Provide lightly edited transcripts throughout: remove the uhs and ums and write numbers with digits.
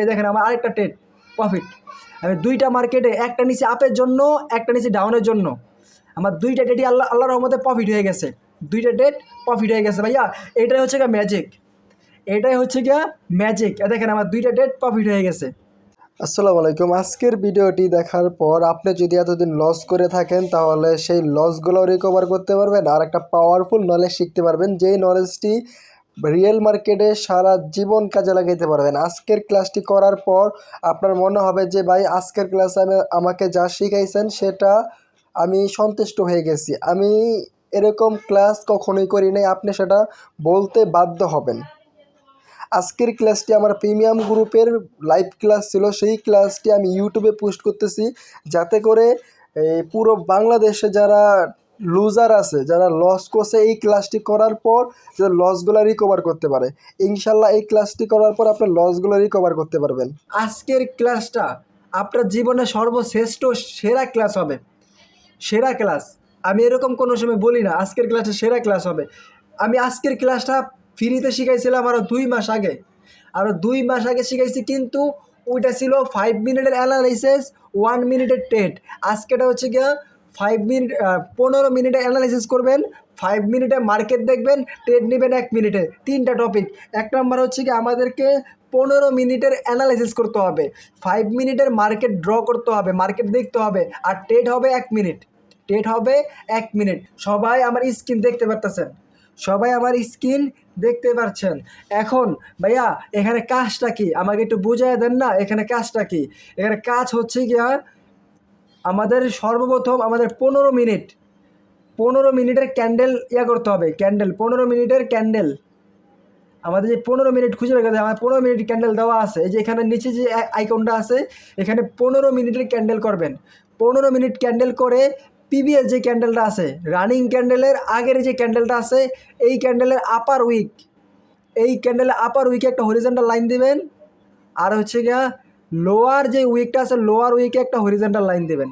এই দেখেন আমার আরেকটা ট্রেড প্রফিট। আমি দুইটা মার্কেটে একটা নিচে আপের জন্য একটা নিচে ডাউনের জন্য আমার দুইটা ট্রেডই আল্লাহর রহমতে প্রফিট হয়ে গেছে। দুইটা ট্রেড প্রফিট হয়ে গেছে ভাইয়া। এটাই হচ্ছে গিয়ে ম্যাজিক, এটাই হচ্ছে গিয়া ম্যাজিক। দেখেন আমার দুইটা ট্রেড প্রফিট হয়ে গেছে। আসসালামু আলাইকুম। আজকের ভিডিওটি দেখার পর আপনি যদি এতদিন লস করে থাকেন তাহলে সেই লসগুলো রিকভার করতে পারবেন আর একটা পাওয়ারফুল নলেজ শিখতে পারবেন, যেই নলেজটি রিয়েল মার্কেটে সারা জীবন কাজে লাগাইতে পারবেন। আজকের ক্লাসটি করার পর আপনার মনে হবে যে ভাই আজকের ক্লাসে আমাকে যা শিখাইছেন সেটা আমি সন্তুষ্ট হয়ে গেছি, আমি এরকম ক্লাস কখনোই করি নাই, আপনি সেটা বলতে বাধ্য হবেন। আজকের ক্লাসটি আমার প্রিমিয়াম গ্রুপের লাইভ ক্লাস ছিল, সেই ক্লাসটি আমি ইউটিউবে পোস্ট করতেছি যাতে করে পুরো বাংলাদেশে যারা লুজার আছে, যারা লস করছে, এই ক্লাসটি করার পর যে লসগুলো রিকভার করতে পারে। ইনশাল্লাহ এই ক্লাসটি করার পর আপনার লসগুলো রিকভার করতে পারবেন। আজকের ক্লাসটা আপনার জীবনে সর্বশ্রেষ্ঠ সেরা ক্লাস হবে, সেরা ক্লাস। আমি এরকম কোনো সময় বলি না আজকের ক্লাসটা সেরা ক্লাস হবে। আমি আজকের ক্লাসটা ফ্রিতে শিখাইছিলাম আরও 2 মাস আগে, শিখাইছি, কিন্তু ওইটা ছিল 5 মিনিটের অ্যানালাইসিস, 1 মিনিটের ট্রেড। আজকেটা হচ্ছে গিয়া 15 মিনিটে অ্যানালাইসিস করবেন, 5 মিনিটে মার্কেট দেখবেন, ট্রেড নেবেন 1 মিনিটে। 3টা টপিক। 1 নম্বর হচ্ছে কি আমাদেরকে 15 মিনিটের অ্যানালাইসিস করতে হবে, 5 মিনিটের মার্কেট ড্র করতে হবে, মার্কেট দেখতে হবে, আর ট্রেড হবে 1 মিনিট, সবাই আমার স্ক্রিন দেখতে পারতেছেন, এখন ভাইয়া এখানে কাজটা কি আমাকে একটু বুঝাই দেন না? এখানে কাজটা কি? এখানে কাজ হচ্ছে গিয়া আমাদের সর্বপ্রথম আমাদের 15 মিনিটের ক্যান্ডেল করতে হবে। 15 মিনিটের ক্যান্ডেল, আমাদের যে 15 মিনিট খুঁজে বের করতে হবে। আমার 15 মিনিট ক্যান্ডেল দেওয়া আছে, এই যে এখানে নিচে যে আইকনটা আছে, এখানে 15 মিনিটের ক্যান্ডেল করবেন। 15 মিনিট ক্যান্ডেল করে প্রিভিয়াস যে ক্যান্ডেলটা আছে, রানিং ক্যান্ডেলের আগের যে ক্যান্ডেলটা আছে, এই ক্যান্ডেলের আপার উইকে একটা হরিজন্টাল লাইন দিবেন, আর হচ্ছে গিয়া লোয়ার যে উইকটা আছে, লোয়ার উইকে একটা হরিজন্টাল লাইন দেবেন।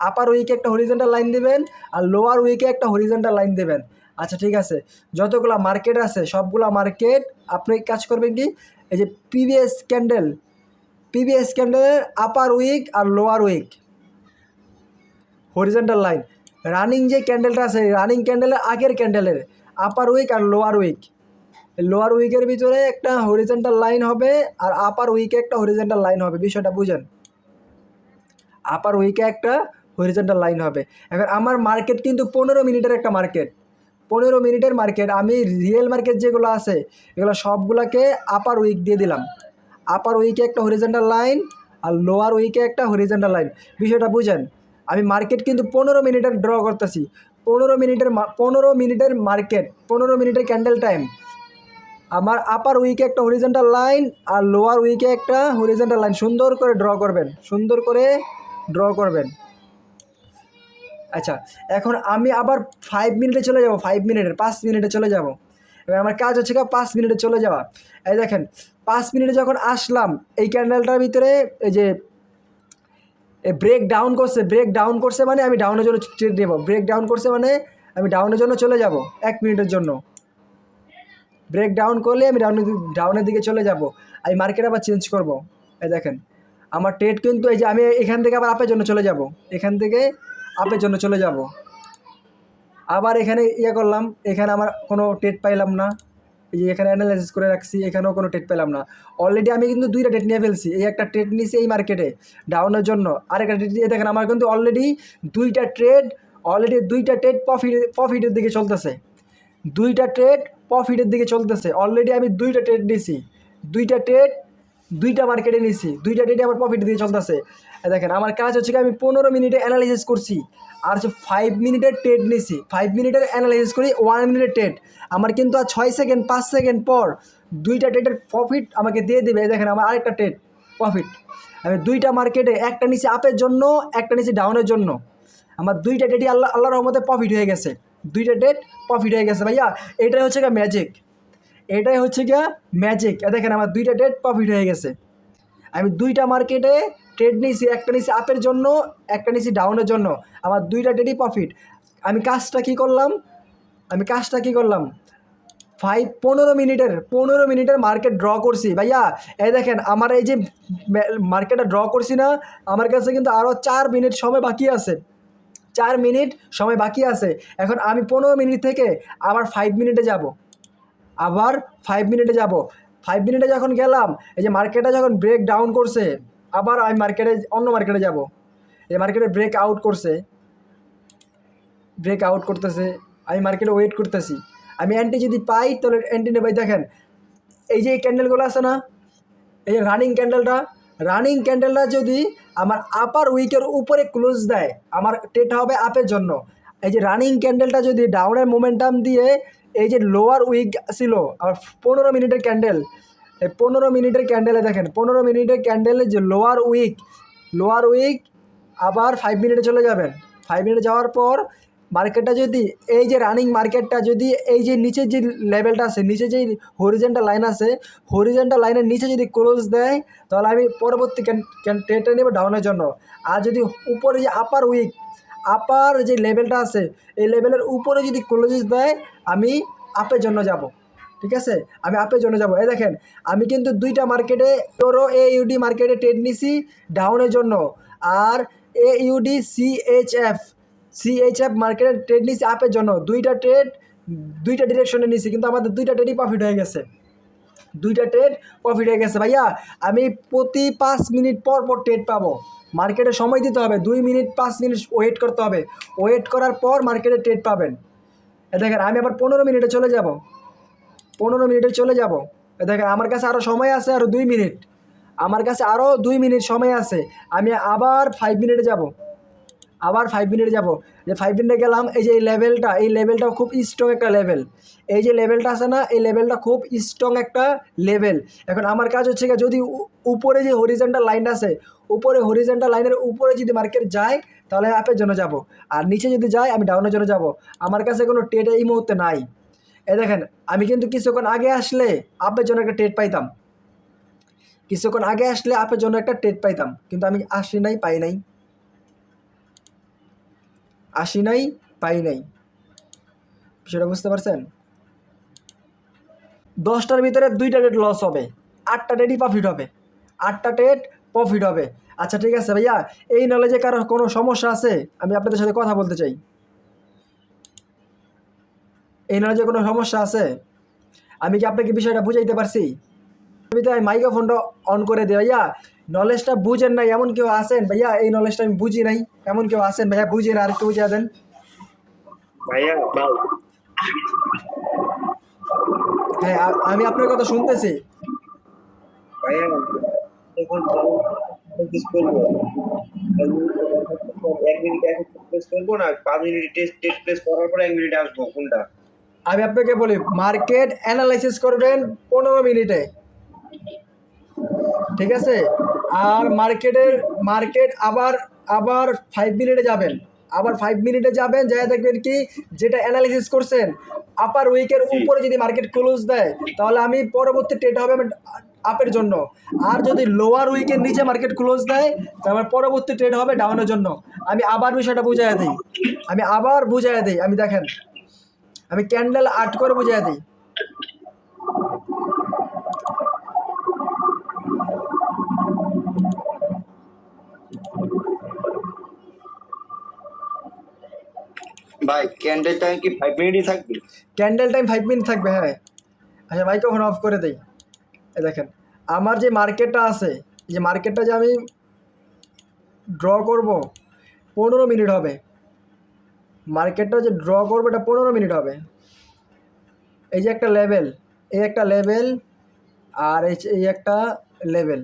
আপার উইকে একটা হরিজন্টাল লাইন দেবেন আর লোয়ার উইকে একটা হরিজন্টাল লাইন দেবেন। আচ্ছা ঠিক আছে, যতগুলো মার্কেট আছে সবগুলো মার্কেট আপনি কাজ করবেন কি, এই যে প্রিভিয়াস ক্যান্ডেলের আপার উইক আর lower wick horizontal line, running যে ক্যান্ডেলটা আছে, রানিং ক্যান্ডেলের আগের ক্যান্ডেলের আপার উইক আর লোয়ার উইকের ভিতরে একটা হরিজন্টাল লাইন হবে আর আপার উইকে একটা হরিজন্টাল লাইন হবে। বিষয়টা বুঝেন, আপার উইকে একটা হরিজন্টাল লাইন হবে। এখন আমার মার্কেট কিন্তু 15 মিনিটের একটা মার্কেট, 15 মিনিটের মার্কেট। আমি রিয়েল মার্কেট যেগুলো আছে এগুলো সবগুলোকে আপার উইক দিয়ে দিলাম। আপার উইকে একটা হরিজন্টাল লাইন আর লোয়ার উইকে একটা হরিজন্টাল লাইন। বিষয়টা বুঝেন, আমি মার্কেট কিন্তু 15 মিনিটের ড্র করতেছি। 15 মিনিটের মার্কেট, 15 মিনিটের ক্যান্ডেল টাইম। আমার আপার উইকে একটা হরিজন্টাল লাইন আর লোয়ার উইকে একটা হরিজন্টাল লাইন সুন্দর করে ড্র করবেন। আচ্ছা, এখন আমি আবার 5 মিনিটে চলে যাব, 5 মিনিটে চলে যাব। এবার আমার কাজ হচ্ছে 5 মিনিটে চলে যাওয়া। এই দেখেন 5 মিনিটে যখন আসলাম, এই ক্যান্ডেলটার ভিতরে এই যে ব্রেক ডাউন করছে মানে আমি ডাউনের জন্য ট্রেড নেব। ব্রেক ডাউন করছে মানে আমি ডাউনের জন্য চলে যাব 1 মিনিটের জন্য। ব্রেক ডাউন করলে আমি ডাউনের দিকে চলে যাব। আমি মার্কেট আবার চেঞ্জ করব। এই দেখেন আমার ট্রেড কিন্তু এই যে আমি এখান থেকে আবার আপের জন্য চলে যাব, আবার এখানে করলাম, এখানে আমার কোনো ট্রেড পাইলাম না। এই যে এখানে অ্যানালাইসিস করে রাখছি, এখানেও কোনো ট্রেড পেলাম না। অলরেডি আমি কিন্তু 2টা ট্রেড নিয়ে ফেলছি। এই একটা ট্রেড নিয়েছি এই মার্কেটে ডাউনের জন্য, আরেকটা ট্রেড দিয়ে দেখেন আমার কিন্তু অলরেডি 2টা ট্রেড প্রফিটের দিকে চলতেছে। 2টা ট্রেড প্রফিটের দিকে চলতেছে। অলরেডি আমি 2টা ট্রেড নিয়েছি, 2টা মার্কেটে নিয়েছি, 2টা ট্রেডে আমার প্রফিটের দিকে চলতেছে। দেখেন আমার কাজ হচ্ছে কি আমি 15 মিনিটে অ্যানালাইসিস করছি আর হচ্ছে 5 মিনিটের ট্রেড নিয়েছি। 5 মিনিটের অ্যানালাইসিস করি, 1 মিনিটের ট্রেড। আমার কিন্তু আর 6 সেকেন্ড 5 সেকেন্ড পর 2টা ট্রেডের প্রফিট আমাকে দিয়ে দেবে। দেখেন আমার আরেকটা ট্রেড প্রফিট। আমি 2টা মার্কেটে একটা নিচে আপের জন্য একটা নিচে ডাউনের জন্য আমার 2টা ট্রেডই আল্লাহর রহমতে প্রফিট হয়ে গেছে। 2টা ট্রেড প্রফিট হয়ে গেছে ভাইয়া। এটাই হচ্ছে ম্যাজিক। দেখেন আমার 2টা ট্রেড প্রফিট হয়ে গেছে। আমি 2টা মার্কেটে ট্রেড নিয়েছি, একটা নিয়েছি আপের জন্য, একটা নিয়েছি ডাউনের জন্য। আমার 2টা ট্রেডই প্রফিট। আমি কাজটা কি করলাম, পনেরো মিনিটের মার্কেট ড্র করছি ভাইয়া। এই দেখেন আমার এই যে মার্কেটটা ড্র করছি না, আমার কাছে কিন্তু আরও 4 মিনিট সময় বাকি আছে। 4 মিনিট সময় বাকি আছে। এখন আমি 15 মিনিট থেকে আবার 5 মিনিটে যাব, আবার 5 মিনিটে যাব। 5 মিনিটে যখন গেলাম, এই যে মার্কেটটা যখন ব্রেক ডাউন করছে, আবার আমি অন্য মার্কেটে যাব। এই মার্কেটে ব্রেক আউট করছে, ব্রেক আউট করতেছে, আমি মার্কেটে ওয়েট করতেছি। আমি অ্যান্টি যদি পাই তাহলে অ্যান্টি নেই। ভাই দেখেন এই যে এই ক্যান্ডেলগুলো আছে না, এই যে রানিং ক্যান্ডেলটা যদি আমার আপার উইকের উপরে ক্লোজ দেয়, আমার ট্রেড হবে আপের জন্য। এই যে রানিং ক্যান্ডেলটা যদি ডাউনের মোমেন্টাম দিয়ে এই যে লোয়ার উইক ছিল আমার 15 মিনিটের ক্যান্ডেল, এই 15 মিনিটের ক্যান্ডেলে দেখেন 15 মিনিটের ক্যান্ডেলে যে লোয়ার উইক আবার 5 মিনিটে চলে যাবেন। 5 মিনিটে যাওয়ার পর মার্কেটটা যদি এই যে রানিং মার্কেটটা যদি এই যে নিচের যে লেভেলটা আছে, নিচে যে হরিজেন্টাল লাইন আছে, হরিজেন্টাল লাইনের নিচে যদি ক্লোজ দেয়, তাহলে আমি পরবর্তী ট্রেডটা নেব ডাউনের জন্য। আর যদি উপরে যে আপার যে লেভেলটা আছে, এই লেভেলের উপরে যদি ক্লোজ দেয়, আমি আপের জন্য যাব। ঠিক আছে, আমি আপের জন্য যাব। এই দেখেন আমি কিন্তু দুইটা মার্কেটে AUD মার্কেটে ট্রেড নিছি ডাউনের জন্য, আর AUD CHF মার্কেটের ট্রেড নিছি আপের জন্য। দুইটা ডিরেকশনে নিছি, কিন্তু আমাদের দুইটা ট্রেডই প্রফিট হয়ে গেছে ভাইয়া। আমি প্রতি 5 মিনিট পর ট্রেড পাবো। মার্কেটে সময় দিতে হবে, 2 মিনিট 5 মিনিট ওয়েট করতে হবে। ওয়েট করার পর মার্কেটে ট্রেড পাবেন। দেখেন আমি আবার 15 মিনিটে চলে যাব। দেখেন আমার কাছে আরও সময় আছে, আরও 2 মিনিট। আমার কাছে আরও 2 মিনিট সময় আছে। আমি আবার 5 মিনিটে যাব। যে 5 মিনিটে গেলাম, এই যে এই লেভেলটা খুব স্ট্রং একটা লেভেল। এই যে লেভেলটা আছে না, এই লেভেলটা খুব স্ট্রং একটা লেভেল। এখন আমার কাজ হচ্ছে যদি উপরে যে হরিজেন্টাল লাইনটা আছে, হরিজেন্টাল লাইনের উপরে যদি মার্কেট যায়, তাহলে আপের জন্য যাব। আর নিচে যদি যায়, আমি ডাউনের জন্য যাব। আমার কাছে কোনো ট্রেড এই মুহূর্তে নাই। এই দেখেন আমি কিন্তু কিছুক্ষণ আগে আসলে আপের জন্য একটা ট্রেড পাইতাম, কিন্তু আমি আসি নাই, পাই নাই। বিষয়টা বুঝতে পারছেন? 10টার ভিতরে 2টা ট্রেড লস হবে, 8টা ট্রেডই প্রফিট হবে। আচ্ছা ঠিক আছে ভাইয়া, এই নলেজে কারো কোনো সমস্যা আছে? আমি আপনাদের সাথে কথা বলতে চাই। এই নলেজে কোনো সমস্যা আছে? আমি কি আপনাকে বিষয়টা বুঝাইতে পারছি? আমি মাইক্রোফোনটা অন করে দিই। ভাইয়া নলেজটা বুঝেন নাই এমন কেউ আছেন? ভাইয়া এই নলেজটা আমি বুঝি নাই এমন কেউ আছেন? ভাইয়া বুঝেন, আর একটু বুঝিয়ে দেন ভাইয়া। হ্যাঁ, আমি আপনার কথা শুনতেছি। ভাইয়া এখন প্রেস করবো, 1 মিনিট প্রেস করবো না 5 মিনিট টেস্ট প্রেস করার পর 1 মিনিটে আসবো কোনটা? আমি আপনাকে বলি, মার্কেট অ্যানালাইসিস করবেন 15 মিনিটে, ঠিক আছে? আর মার্কেট আবার 5 মিনিটে যাবেন। আবার 5 মিনিটে যাবেন, যাই দেখবেন কি যেটা অ্যানালাইসিস করছেন আপার উইকের উপরে যদি মার্কেট ক্লোজ দেয়, তাহলে আমি পরবর্তী ট্রেড হবে আপের জন্য। আর যদি লোয়ার উইকের নিচে মার্কেট ক্লোজ দেয়, তাহলে আমার পরবর্তী ট্রেড হবে ডাউনের জন্য। আমি আবার বিষয়টা বুঝাইয়া দিই। আমি দেখেন আমি ক্যান্ডেল আর্ট করে বুঝাইয়া দিই। ভাই ক্যান্ডেল টাইম কি 5 মিনিটই থাকবে? ক্যান্ডেল টাইম 5 মিনিট থাকবে, হ্যাঁ। আচ্ছা মাইক্রোফোন অফ করে দিই। এই দেখেন আমার যে মার্কেটটা আছে, যে মার্কেটটা যে আমি ড্র করব 15 মিনিট হবে। মার্কেটটা যে ড্র করবো এটা 15 মিনিট হবে। এই যে একটা লেভেল, আর এই একটা লেভেল।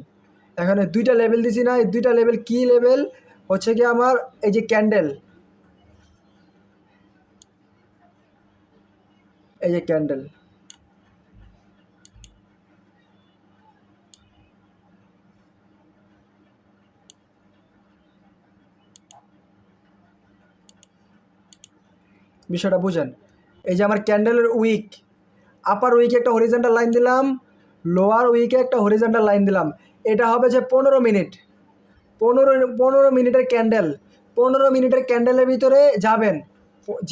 এখানে 2টা লেভেল দিছি না, এই 2টা লেভেল কি লেভেল হচ্ছে কি আমার এই যে ক্যান্ডেল, বিষয়টা বুঝেন। এই যে আমার ক্যান্ডেলের উইক, আপার উইকে একটা হরিজন্টাল লাইন দিলাম, লোয়ার উইকে একটা হরিজন্টাল লাইন দিলাম। এটা হবে যে 15 মিনিট, 15 মিনিটের ক্যান্ডেল। 15 মিনিটের ক্যান্ডেলের ভিতরে যাবেন,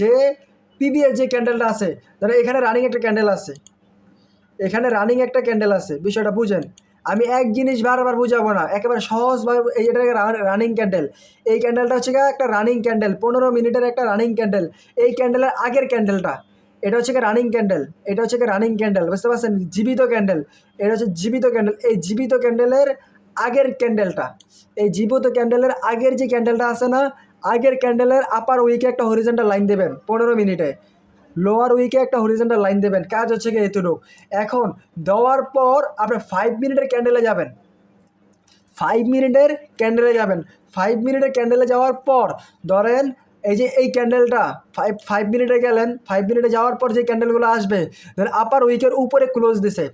যে পিভিএস যে ক্যান্ডেলটা আছে, ধরো এখানে রানিং একটা ক্যান্ডেল আছে, এখানে রানিং একটা ক্যান্ডেল আছে, বিষয়টা বুঝেন। আমি এক জিনিস বারবার বুঝাবো না, একেবারে সহজভাবে। এই এটা রানিং ক্যান্ডেল, এই ক্যান্ডেলটা হচ্ছে একটা রানিং ক্যান্ডেল, 15 মিনিটের একটা রানিং ক্যান্ডেল। এই ক্যান্ডেলের আগের ক্যান্ডেলটা, এটা হচ্ছে রানিং ক্যান্ডেল, এটা হচ্ছে রানিং ক্যান্ডেল, বুঝতে পারছেন? জীবিত ক্যান্ডেল, এটা হচ্ছে জীবিত ক্যান্ডেল। এই জীবিত ক্যান্ডেলের আগের ক্যান্ডেলটা, এই জীবিত ক্যান্ডেলের আগের যে ক্যান্ডেলটা আছে না, আগের ক্যান্ডেলের আপার উইকে একটা হরিজন্টাল লাইন দেবেন 15 মিনিটে, লোয়ার উইকে একটা হরিজন্টাল লাইন দেবেন। কাজ হচ্ছে কি এতটুকু। এখন দেওয়ার পর আপনি 5 মিনিটের ক্যান্ডেলে যাবেন, 5 মিনিটের ক্যান্ডেলে যাবেন। 5 মিনিটের ক্যান্ডেলে যাওয়ার পর ধরেন এই যে এই ক্যান্ডেলটা 5 মিনিটে গেলেন, 5 মিনিটে যাওয়ার পর যে ক্যান্ডেলগুলো আসবে, ধরেন আপার উইকের উপরে ক্লোজ দিছে,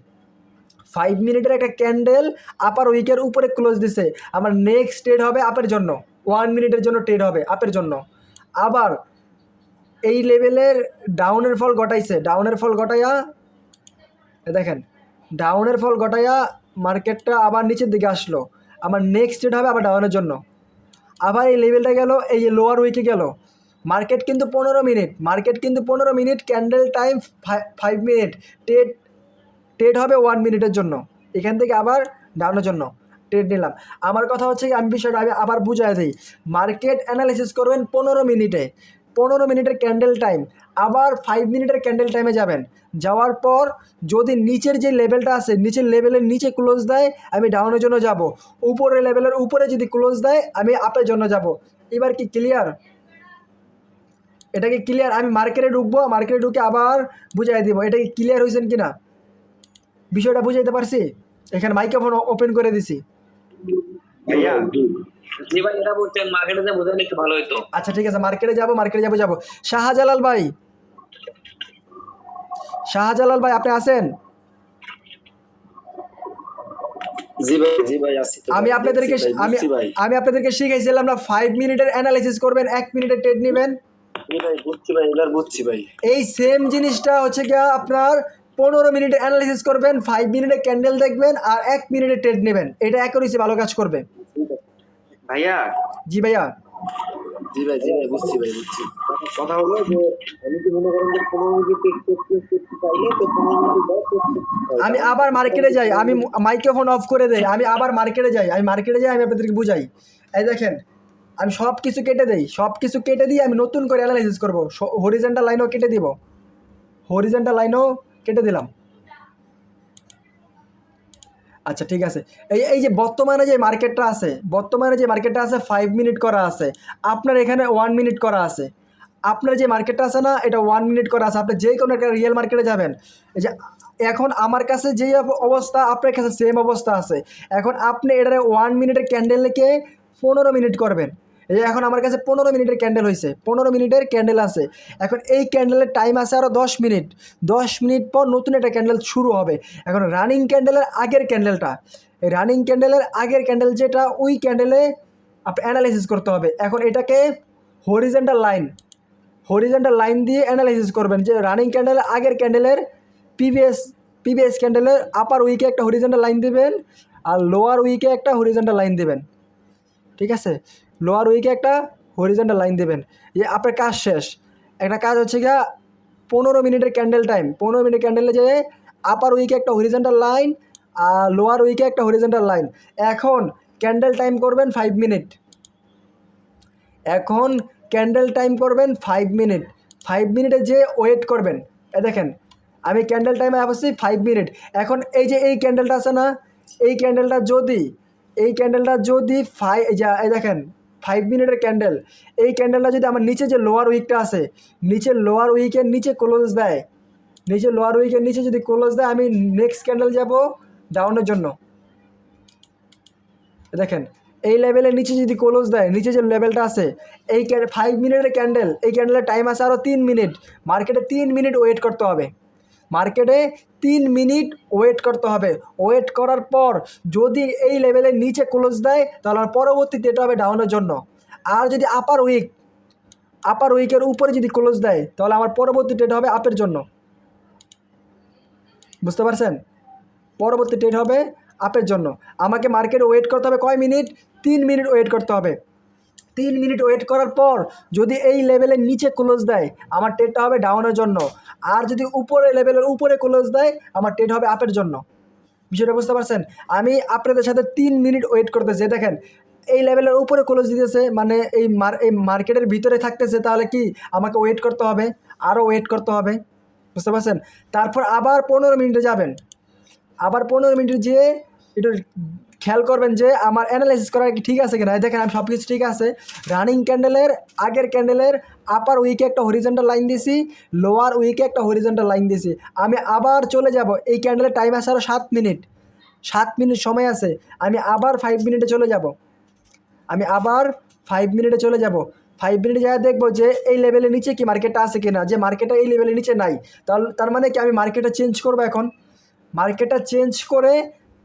5 মিনিটের একটা ক্যান্ডেল আপার উইকের উপরে ক্লোজ দিছে, আমার নেক্সট ট্রেড হবে আপের জন্য, 1 মিনিটের জন্য ট্রেড হবে আপের জন্য। আবার এই লেভেলের ডাউনের ফল ঘটাইছে, ডাউনের ফল ঘটাইয়া দেখেন, ডাউনের ফল ঘটাইয়া মার্কেটটা আবার নিচের দিকে আসলো, আমার নেক্সট ট্রেড হবে আবার ডাউনের জন্য। আবার এই লেভেলটা গেল, এই যে লোয়ার উইকে গেল, মার্কেট কিন্তু 15 মিনিট, মার্কেট কিন্তু 15 minute, candle time 5 minute, trade trade হবে 1 মিনিটের জন্য, এখান থেকে আবার ডাউনের জন্য ট্রেড নিলাম। আমার কথা হচ্ছে কি, আমি বিষয়টা আমি আবার বুঝাই দিই। মার্কেট অ্যানালাইসিস করবেন 15 মিনিটে, 15 মিনিটের ক্যান্ডেল টাইম, আবার 5 মিনিটের ক্যান্ডেল টাইমে যাবেন। যাওয়ার পর যদি নিচের যে লেভেলটা আছে, নিচের লেভেলের নিচে ক্লোজ দেয়, আমি ডাউনের জন্য যাব। উপরের লেভেলের উপরে যদি ক্লোজ দেয়, আমি আপের জন্য যাব। এবার কি ক্লিয়ার? এটা কি ক্লিয়ার? আমি মার্কেটে ঢুকবো, মার্কেটে ঢুকে আবার বুঝাই দিব। এটা কি ক্লিয়ার হয়েছেন কি না, বিষয়টা বুঝাইতে পারছি? এখানে মাইক্রোফোন ওপেন করে দিছি। ভাইয়া জি ভাই, এটা বলছেন মার্কেটে যা বোঝালে একটু ভালো হতো। আচ্ছা ঠিক আছে, মার্কেটে যাব, মার্কেটে যাব। শাহজালাল ভাই, শাহজালাল ভাই আপনি আছেন? জি ভাই আসি তো। আমি আপনাদেরকে আমি আপনাদেরকে শিখাইছিলাম না, 5 মিনিটের অ্যানালাইসিস করবেন, 1 মিনিটের ট্রেড নেবেন। জি ভাই বুঝছি ভাই, এবার বুঝছি ভাই। এই সেম জিনিসটা হচ্ছে গিয়া আপনার 15 মিনিটে অ্যানালাইসিস করবেন, 5 মিনিটে ক্যান্ডেল দেখবেন, আর 1 মিনিটে ট্রেড নেবেন। এটা অ্যাকুরেসি ভালো কাজ করবে। ভাইয়া জি ভাইয়া, জি ভাই বুঝছি ভাই, বুঝছি। কথা হলো যে আমি কি মনে করেন যে 15 মিনিট করতে চাইলে তো 15 মিনিট আমি আবার মার্কেটে যাই, আমি মাইক্রোফোন অফ করে দেই, আমি আবার মার্কেটে যাই, আমি আপনাদেরকে বুঝাই। এই দেখেন, আমি সব কিছু কেটে দেই, সব কিছু কেটে দিয়ে আমি নতুন করে অ্যানালাইসিস করবো। হরিজন্টাল লাইনও কেটে দিব, হরিজন্টাল লাইনও কেটে দিলাম। আচ্ছা ঠিক আছে। এই যে বর্তমানে যে মার্কেটটা আছে, 5 মিনিট করা আছে, আপনার এখানে 1 মিনিট করা আছে। আপনার যে মার্কেটটা আছে না, এটা 1 মিনিট করা আছে। আপনি যে কোনো একটা রিয়েল মার্কেটে যাবেন, এই যে এখন আমার কাছে যেই অবস্থা, আপনার কাছে সেম অবস্থা আছে। এখন আপনি এটারে 1 মিনিটের ক্যান্ডেলকে 15 মিনিট করবেন। এই যে এখন আমার কাছে 15 মিনিটের ক্যান্ডেল হয়েছে, 15 মিনিটের ক্যান্ডেল আছে। এখন এই ক্যান্ডেলের টাইম আছে আরও 10 মিনিট, 10 মিনিট পর নতুন একটা ক্যান্ডেল শুরু হবে। এখন রানিং ক্যান্ডেলের আগের ক্যান্ডেলটা, এই রানিং ক্যান্ডেলের আগের ক্যান্ডেল যেটা, ওই ক্যান্ডেলে আপনি অ্যানালাইসিস করতে হবে। এখন এটাকে হরিজন্টাল লাইন দিয়ে অ্যানালাইসিস করবেন, যে রানিং ক্যান্ডেলের আগের ক্যান্ডেলের প্রিভিয়াস ক্যান্ডেলের আপার উইকে একটা হরিজন্টাল লাইন দেবেন, আর লোয়ার উইকে একটা হরিজন্টাল লাইন দেবেন। ঠিক আছে, লোয়ার উইকে একটা হরিজন্টাল লাইন দেবেন। আপনার কাজ শেষ। একটা কাজ হচ্ছে গিয়া 15 মিনিটের ক্যান্ডেল টাইম, 15 মিনিটের ক্যান্ডেলে যে আপার উইকে একটা হরিজন্টাল লাইন, আর লোয়ার উইকে একটা হরিজন্টাল লাইন। এখন ক্যান্ডেল টাইম করবেন 5 মিনিট, এখন ক্যান্ডেল টাইম করবেন 5 মিনিট। 5 মিনিটে যে ওয়েট করবেন, দেখেন আমি ক্যান্ডেল টাইমে আসছি 5 মিনিট। এখন এই যে এই ক্যান্ডেলটা আছে না, এই ক্যান্ডেলটা যদি এই দেখেন 5 মিনিটের ক্যান্ডেল, এই ক্যান্ডেলটা যদি আমার নিচে যে লোয়ার উইকটা আছে, নিচের লোয়ার উইকের নিচে ক্লোজ দেয়, নিচে লোয়ার উইকের নিচে যদি ক্লোজ দেয়, আমি নেক্সট ক্যান্ডেল যাব ডাউনের জন্য। দেখেন এই লেভেলের নিচে যদি ক্লোজ দেয়, নিচে যে লেভেলটা আছে, এই 5 মিনিটের ক্যান্ডেল, এই ক্যান্ডেলের টাইম আছে আরও 3 মিনিট। মার্কেটে 3 মিনিট ওয়েট করতে হবে, মার্কেটে 3 মিনিট ওয়েট করতে হবে। ওয়েট করার পর যদি এই লেভেলের নিচে ক্লোজ দেয়, তাহলে আমার পরবর্তীতে এটা হবে ডাউনের জন্য। আর যদি আপার উইকের উপরে যদি ক্লোজ দেয়, তাহলে আমার পরবর্তী ট্রেড হবে আপের জন্য। বুঝতে পারছেন? পরবর্তী ট্রেড হবে আপের জন্য। আমাকে মার্কেটে ওয়েট করতে হবে কয় মিনিট? 3 মিনিট ওয়েট করতে হবে। 3 মিনিট ওয়েট করার পর যদি এই লেভেলের নিচে ক্লোজ দেয় আমার ট্রেডটা হবে ডাউনের জন্য, আর যদি উপরে লেভেলের উপরে ক্লোজ দেয় আমার ট্রেড হবে আপের জন্য। বিষয়টা বুঝতে পারছেন? আমি আপনাদের সাথে 3 মিনিট ওয়েট করতেছি। দেখেন এই লেভেলের উপরে ক্লোজ দিতেছে, মানে এই মার্কেটের ভিতরে থাকতেছে, তাহলে কি আমাকে ওয়েট করতে হবে, আরও ওয়েট করতে হবে, বুঝতে পারছেন? তারপর আবার 15 মিনিটে যাবেন, আবার 15 মিনিট যেয়ে একটু খেয়াল করবেন যে আমার অ্যানালাইসিস করা কি ঠিক আছে কিনা। দেখেন আমি সব কিছু ঠিক আছে। রানিং ক্যান্ডেলের আগের ক্যান্ডেলের আপার উইকে একটা হরিজন্টাল লাইন দিছি, লোয়ার উইকে একটা হরিজন্টাল লাইন দিছি। আমি আবার চলে যাব, এই ক্যান্ডেলের টাইম আছে আরও 7 মিনিট, 7 মিনিট সময় আছে। আমি আবার 5 মিনিটে চলে যাব, আমি আবার 5 মিনিটে চলে যাব। 5 মিনিটে যাই দেখবো যে এই লেভেলের নিচে কি মার্কেটটা আছে কিনা, যে মার্কেটটা এই লেভেলের নিচে নাই, তার মানে কি আমি মার্কেটটা চেঞ্জ করবো। এখন মার্কেটটা চেঞ্জ করে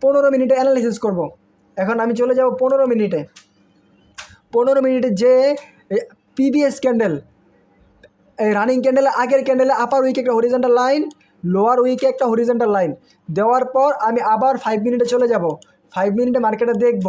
15 মিনিটে অ্যানালাইসিস করব। এখন আমি চলে যাব 15 মিনিটে। 15 মিনিটে যে পিবিএস ক্যান্ডেল, এই রানিং ক্যান্ডেলের আগের ক্যান্ডেলে আপার উইকে একটা হরিজন্টাল লাইন, লোয়ার উইকে একটা হরিজন্টাল লাইন দেওয়ার পর আমি আবার 5 মিনিটে চলে যাব। 5 মিনিটে মার্কেটে দেখব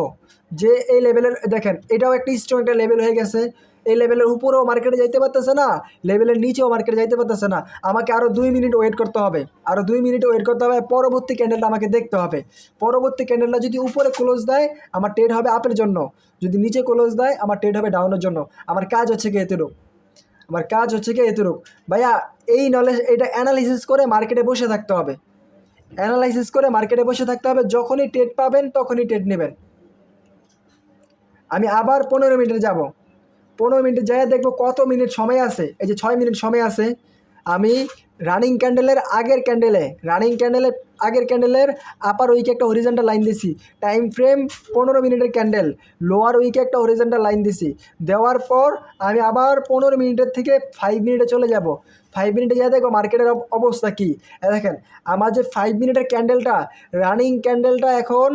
যে এই লেভেলের, দেখেন এটাও একটা স্ট্রং একটা লেভেল হয়ে গেছে। এই লেভেলের উপরেও মার্কেটে যাইতে পারতেছে না, লেভেলের নিচেও মার্কেটে যাইতে পারতেছে না। আমাকে আরও 2 মিনিট ওয়েট করতে হবে, আরও 2 মিনিট ওয়েট করতে হবে। পরবর্তী ক্যান্ডেলটা আমাকে দেখতে হবে। পরবর্তী ক্যান্ডেলটা যদি উপরে ক্লোজ দেয় আমার ট্রেড হবে আপের জন্য, যদি নিচে ক্লোজ দেয় আমার ট্রেড হবে ডাউনের জন্য। আমার কাজ হচ্ছে কি এতটুকু, আমার কাজ হচ্ছে কি এতটুকু ভাইয়া। এই নলেজ, এটা অ্যানালাইসিস করে মার্কেটে বসে থাকতে হবে, অ্যানালাইসিস করে মার্কেটে বসে থাকতে হবে। যখনই ট্রেড পাবেন তখনই ট্রেড নেবেন। আমি আবার 15 মিনিটে যাব। 15 মিনিটে যাই দেখবো কত মিনিট সময় আছে। এই যে 6 মিনিট সময় আছে। আমি রানিং ক্যান্ডেলের আগের ক্যান্ডেলের আপার উইকে একটা হরিজন্টাল লাইন দিছি, টাইম ফ্রেম 15 মিনিটের ক্যান্ডেল, লোয়ার উইকে একটা হরিজন্টাল লাইন দিছি। দেওয়ার পর আমি আবার 15 মিনিটের থেকে 5 মিনিটে চলে যাব। 5 মিনিটে যাই দেখো মার্কেটের অবস্থা কী। দেখেন আমার যে 5 মিনিটের ক্যান্ডেলটা, রানিং ক্যান্ডেলটা এখন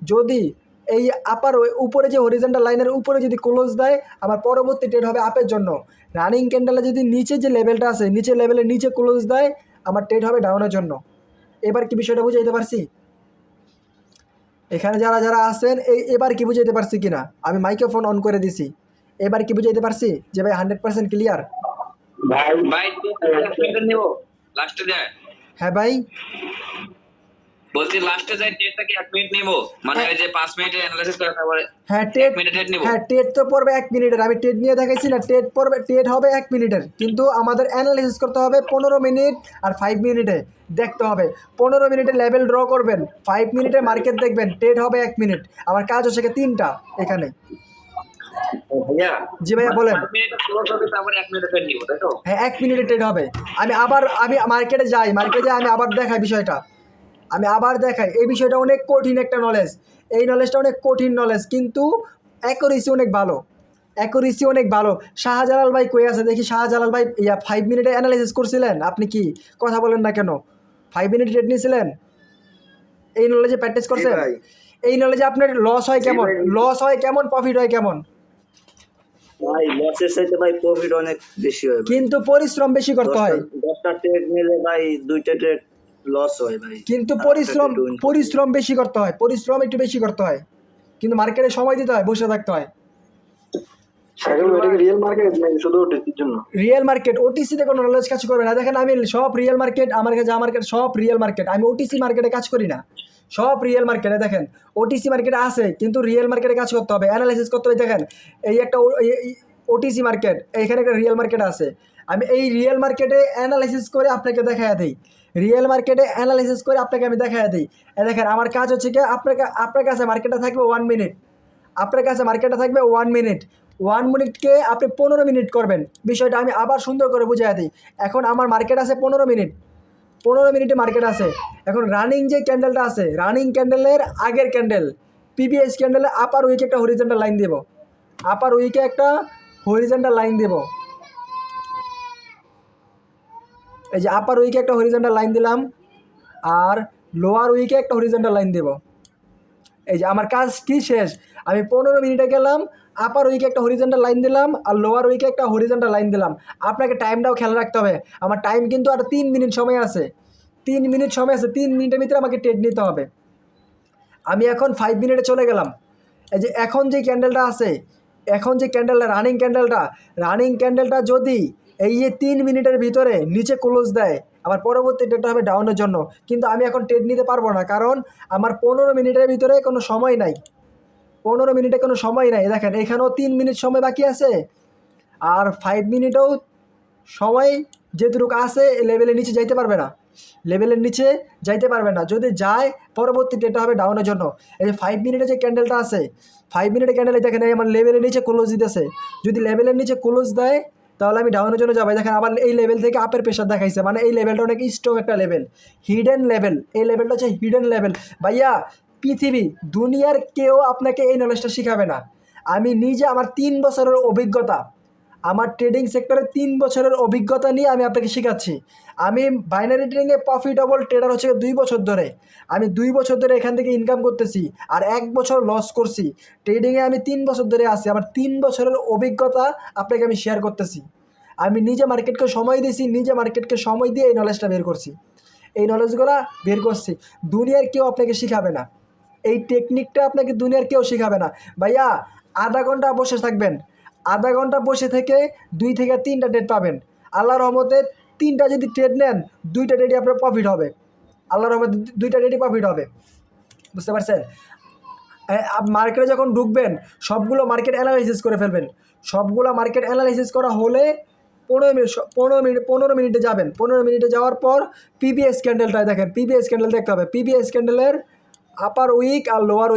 যদি এই আপার উপরে যে হরিজন্টাল লাইনের উপরে যদি ক্লোজ দেয় আমার পরবর্তী ট্রেড হবে আপের জন্য। রানিং ক্যান্ডেলে যদি নিচে যে লেভেলটা আছে, নিচে লেভেলের নিচে ক্লোজ দেয় আমার ট্রেড হবে ডাউনের জন্য। এবার কি বিষয়টা বুঝাইতে পারছি? এখানে যারা যারা আছেন এবার কি বুঝাইতে পারছি কিনা? আমি মাইক্রোফোন অন করে দিছি, এবার কি বুঝাইতে পারছি যে ভাই 100% ক্লিয়ার? ভাই নেব লাস্টে যায়। হ্যাঁ ভাই, বলছি লাস্টে যাই ট্রেডটা কি 1 মিনিট নেব, মানে ওই যে 5 মিনিটে অ্যানালাইসিস করে তারপরে হ্যাঁ 1 মিনিট ট্রেড নেব। হ্যাঁ ট্রেড তো পড়বে 1 মিনিটের। আমি ট্রেড নিয়ে দেখাইছি না, ট্রেড হবে 1 মিনিটের, কিন্তু আমাদের অ্যানালাইসিস করতে হবে 15 মিনিট আর 5 মিনিটে দেখতে হবে। 15 মিনিটে লেভেল ড্র করবেন, 5 মিনিটে মার্কেট দেখবেন, ট্রেড হবে 1 মিনিট। আমার কাজ হচ্ছে 3টা এখানে। ভাইয়া জি ভাইয়া বলেন। 5 মিনিটে ক্লোজ হবে তারপরে 1 মিনিটে ট্রেড নিব, তাই তো? হ্যাঁ 1 মিনিটে ট্রেড হবে। আমি মার্কেটে যাই আমি আবার দেখাই বিষয়টা, আমি আবার দেখাই। এই বিষয়টা অনেক কঠিন একটা নলেজ, এই নলেজটা অনেক কঠিন নলেজ, কিন্তু অ্যাকুরেসি অনেক ভালো। শাহজালাল ভাই কই আছে দেখি? শাহজালাল ভাই 5 মিনিটে অ্যানালাইসিস করছিলেন, আপনি কি কথা বলেন না কেন? 5 মিনিট ট্রেড নিয়েছিলেন, এই নলেজে প্র্যাকটিস করছেন? এই নলেজে আপনার লস হয় কেমন, প্রফিট হয় কেমন? ভাই লসের সাথে ভাই প্রফিট অনেক বেশি হয়, কিন্তু পরিশ্রম বেশি করতে হয়। 10টা ট্রেড নিলে ভাই 2টা ট্রেড লস হয় ভাই। কিন্তু পরিশ্রম বেশি করতে হয়, পরিশ্রম একটু বেশি করতে হয়, কিন্তু মার্কেটে সময় দিতে হয়, বসে থাকতে হয়। রিয়েল মার্কেট নাকি শুধু ওটিসির জন্য? রিয়েল মার্কেট, ওটিসিতে কোনো নলেজ কাজ করবে না। দেখেন আমি সব রিয়েল মার্কেট, আমার কাছে সব রিয়েল মার্কেট, আমি ওটিসি মার্কেটে কাজ করি না, সব রিয়েল মার্কেটে। দেখেন ওটিসি মার্কেটে আছে, কিন্তু রিয়েল মার্কেটে কাজ করতে হবে, অ্যানালাইসিস করতে হবে। দেখেন এই একটা ওটিসি মার্কেট, এইখানে একটা রিয়েল মার্কেট আছে। আমি এই রিয়েল মার্কেটে অ্যানালাইসিস করে আপনাকে দেখাইয়া দিই, রিয়েল মার্কেটে অ্যানালাইসিস করে আপনাকে আমি দেখাইয়া দিই। দেখেন আমার কাজ হচ্ছে কি, আপনার কাছে মার্কেটটা থাকবে 1 মিনিট, আপনার কাছে মার্কেটটা থাকবে 1 মিনিট। 1 মিনিটকে আপনি 15 মিনিট করবেন। বিষয়টা আমি আবার সুন্দর করে বুঝিয়ে দিই। এখন আমার মার্কেট আছে 15 মিনিট, 15 মিনিটে মার্কেট আছে। এখন রানিং যে ক্যান্ডেলটা আছে, রানিং ক্যান্ডেলের আগের ক্যান্ডেল, পিবিএস ক্যান্ডেলে আপার উইকে একটা হরিজন্টাল লাইন দেব, আপার উইকে একটা হরিজন্টাল লাইন দেব। এই যে আপার উইকে একটা হরিজন্টাল লাইন দিলাম, আর লোয়ার উইকে একটা হরিজন্টাল লাইন দেব। এই যে আমার কাজ কি শেষ। আমি 15 মিনিটে গেলাম, আপার উইকে একটা হরিজন্টাল লাইন দিলাম, আর লোয়ার উইকে একটা হরিজন্টাল লাইন দিলাম। আপনাকে টাইমটাও খেয়াল রাখতে হবে, আমার টাইম কিন্তু আর 3 মিনিট সময় আছে, 3 মিনিট সময় আছে। 3 মিনিটের ভিতরে আমাকে ট্রেড নিতে হবে। আমি এখন 5 মিনিটে চলে গেলাম। এই যে এখন যে ক্যান্ডেলটা আছে, এখন যে ক্যান্ডেলটা রানিং ক্যান্ডেলটা যদি এই যে 3 মিনিটের ভিতরে নিচে ক্লোজ দেয়, আবার পরবর্তী ডেটটা হবে ডাউনের জন্য। কিন্তু আমি এখন ট্রেড নিতে পারবো না, কারণ আমার 15 মিনিটের ভিতরে কোনো সময় নাই। 15 মিনিটে কোনো সময় নাই। দেখেন এখানেও 3 মিনিট সময় বাকি আছে, আর 5 মিনিটেও সময় যেটুকু আছে লেভেলের নিচে যাইতে পারবে না, লেভেলের নিচে যাইতে পারবে না। যদি যায় পরবর্তী ডেটটা হবে ডাউনের জন্য। এই যে 5 মিনিটে যে ক্যান্ডেলটা আছে, 5 মিনিটের ক্যান্ডেলে দেখেন এই আমার লেভেলের নিচে ক্লোজ দিতেছে। যদি লেভেলের নিচে ক্লোজ দেয় তাহলে আমি ডাউনের জন্য যাবো। দেখেন আবার এই লেভেল থেকে আপের প্রেশার দেখাইছে, মানে এই লেভেলটা অনেক স্ট্রং একটা লেভেল, হিডেন লেভেল। এই লেভেলটা হচ্ছে হিডেন লেভেল। ভাইয়া পৃথিবী দুনিয়ার কেউ আপনাকে এই নলেজটা শিখাবে না। আমি নিজে আমার 3 বছরের অভিজ্ঞতা, আমার ট্রেডিং সেক্টরে 3 বছরের অভিজ্ঞতা নিয়ে আমি আপনাকে শেখাচ্ছি। আমি বাইনারি ট্রেডিংয়ে প্রফিটেবল ট্রেডার হচ্ছে 2 বছর ধরে। আমি 2 বছর ধরে এখান থেকে ইনকাম করতেছি, আর 1 বছর লস করছি। ট্রেডিংয়ে আমি 3 বছর ধরে আছি, আমার 3 বছরের অভিজ্ঞতা আপনাকে আমি শেয়ার করতেছি। আমি নিজে মার্কেটকে সময় দিয়েছি, নিজে মার্কেটকে সময় দিয়ে এই নলেজটা বের করছি, এই নলেজগুলো বের করছি। দুনিয়ার কেউ আপনাকে শিখাবে না, এই টেকনিকটা আপনাকে দুনিয়ার কেউ শিখাবে না। ভাইয়া আধা ঘন্টা বসে থাকবেন, আধা ঘন্টা বসে থেকে 2 থেকে 3টা ট্রেড পাবেন। আল্লাহর রহমতে 3টা যদি ট্রেড নেন, 2টা ট্রেডই আপনার প্রফিট হবে। আল্লাহর রহমতে 2টা ট্রেডই প্রফিট হবে, বুঝতে পারছেন? মার্কেটে যখন ঢুকবেন সবগুলো মার্কেট অ্যানালাইসিস করে ফেলবেন। সবগুলো মার্কেট অ্যানালাইসিস করা হলে 15 মিনিটে যাবেন। 15 মিনিটে যাওয়ার পর পিবিএস ক্যান্ডেলটায় দেখেন, পিবিএস ক্যান্ডেল দেখতে হবে। পিবিএস ক্যান্ডেলের আপার উইক আর লোয়ার